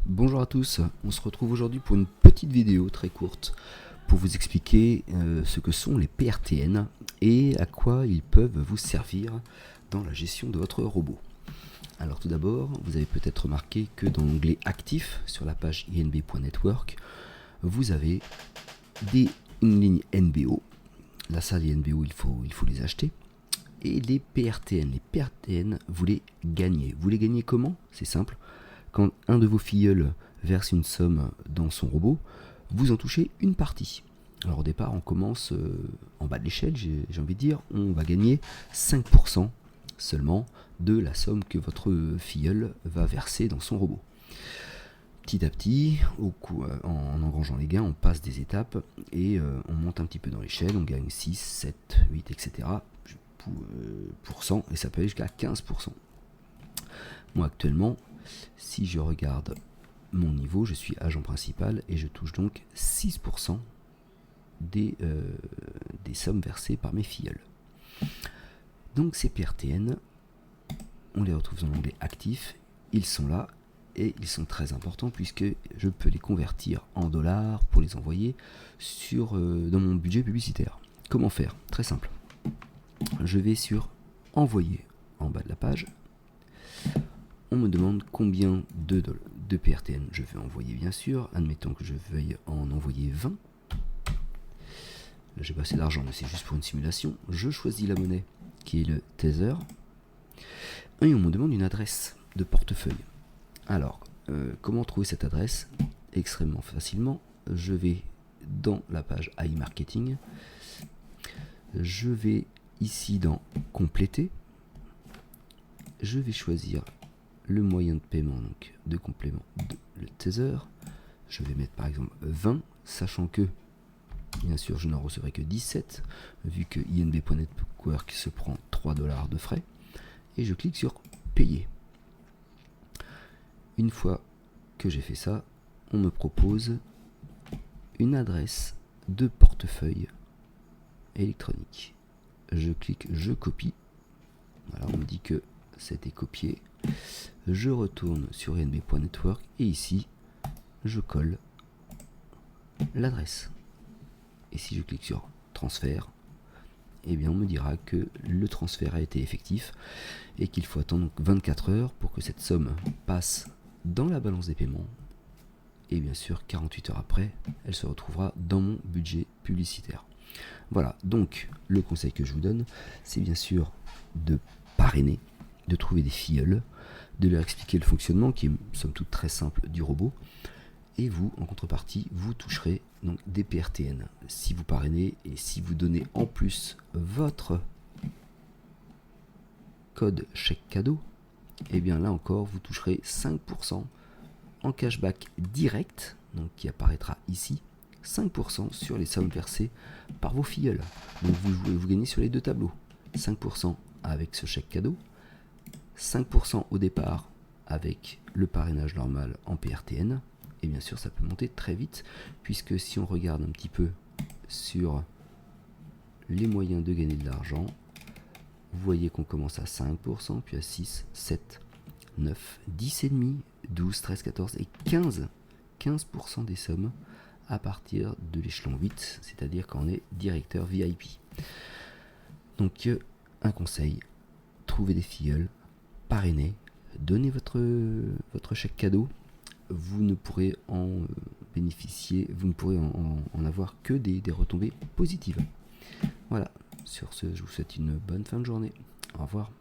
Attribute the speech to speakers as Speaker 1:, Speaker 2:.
Speaker 1: Bonjour à tous, on se retrouve aujourd'hui pour une petite vidéo très courte pour vous expliquer ce que sont les PRTN et à quoi ils peuvent vous servir dans la gestion de votre robot. Alors tout d'abord, vous avez peut-être remarqué que dans l'onglet Actif sur la page inb.network, vous avez une ligne NBO. Là, ça, les NBO, il faut les acheter. Et les PRTN. Les PRTN, vous les gagnez. Vous les gagnez comment? C'est simple. Quand un de vos filleuls verse une somme dans son robot, vous en touchez une partie. Alors au départ, on commence en bas de l'échelle, j'ai envie de dire, on va gagner 5% seulement de la somme que votre filleul va verser dans son robot. Petit à petit, en engrangeant les gains, on passe des étapes et on monte un petit peu dans l'échelle, on gagne 6, 7, 8, etc. Et ça peut aller jusqu'à 15%. Moi actuellement, si je regarde mon niveau, je suis agent principal et je touche donc 6% des sommes versées par mes filleuls. Donc ces PRTN, on les retrouve dans l'onglet actif, ils sont là et ils sont très importants puisque je peux les convertir en dollars pour les envoyer dans mon budget publicitaire. Comment faire? Très simple. Je vais sur envoyer en bas de la page. On me demande combien de PRTN je vais envoyer, bien sûr. Admettons que je veuille en envoyer 20. Là, j'ai pas assez d'argent, mais c'est juste pour une simulation. Je choisis la monnaie qui est le Tether. Et on me demande une adresse de portefeuille. Alors, comment trouver cette adresse? Extrêmement facilement. Je vais dans la page AI Marketing. Je vais ici dans Compléter. Je vais choisir le moyen de paiement donc de complément le Tether. Je vais mettre par exemple 20, sachant que bien sûr je n'en recevrai que 17 vu que inb.network se prend 3 $ de frais, et je clique sur payer. Une fois que j'ai fait ça, on me propose une adresse de portefeuille électronique. Je clique, je copie. Voilà, on me dit que c'était copié. Je retourne sur inb.network et ici je colle l'adresse. Et si je clique sur transfert, eh bien on me dira que le transfert a été effectif et qu'il faut attendre 24 heures pour que cette somme passe dans la balance des paiements. Et bien sûr 48 heures après, elle se retrouvera dans mon budget publicitaire. Voilà, donc le conseil que je vous donne, c'est bien sûr de parrainer, de trouver des filleuls, de leur expliquer le fonctionnement qui est somme toute très simple du robot, et vous, en contrepartie, vous toucherez donc des PRTN. Si vous parrainez et si vous donnez en plus votre code chèque cadeau, et bien là encore, vous toucherez 5% en cashback direct, donc qui apparaîtra ici, 5% sur les sommes versées par vos filleuls. Donc vous gagnez sur les deux tableaux, 5% avec ce chèque cadeau, 5% au départ avec le parrainage normal en PRTN, et bien sûr ça peut monter très vite, puisque si on regarde un petit peu sur les moyens de gagner de l'argent, vous voyez qu'on commence à 5%, puis à 6, 7, 9, 10,5, 12, 13, 14 et 15% des sommes à partir de l'échelon 8, c'est-à-dire quand on est directeur VIP. Donc un conseil, trouvez des filleuls, parrainez, donnez votre chèque cadeau, vous ne pourrez en bénéficier, vous ne pourrez en avoir que des retombées positives. Voilà, sur ce, je vous souhaite une bonne fin de journée. Au revoir.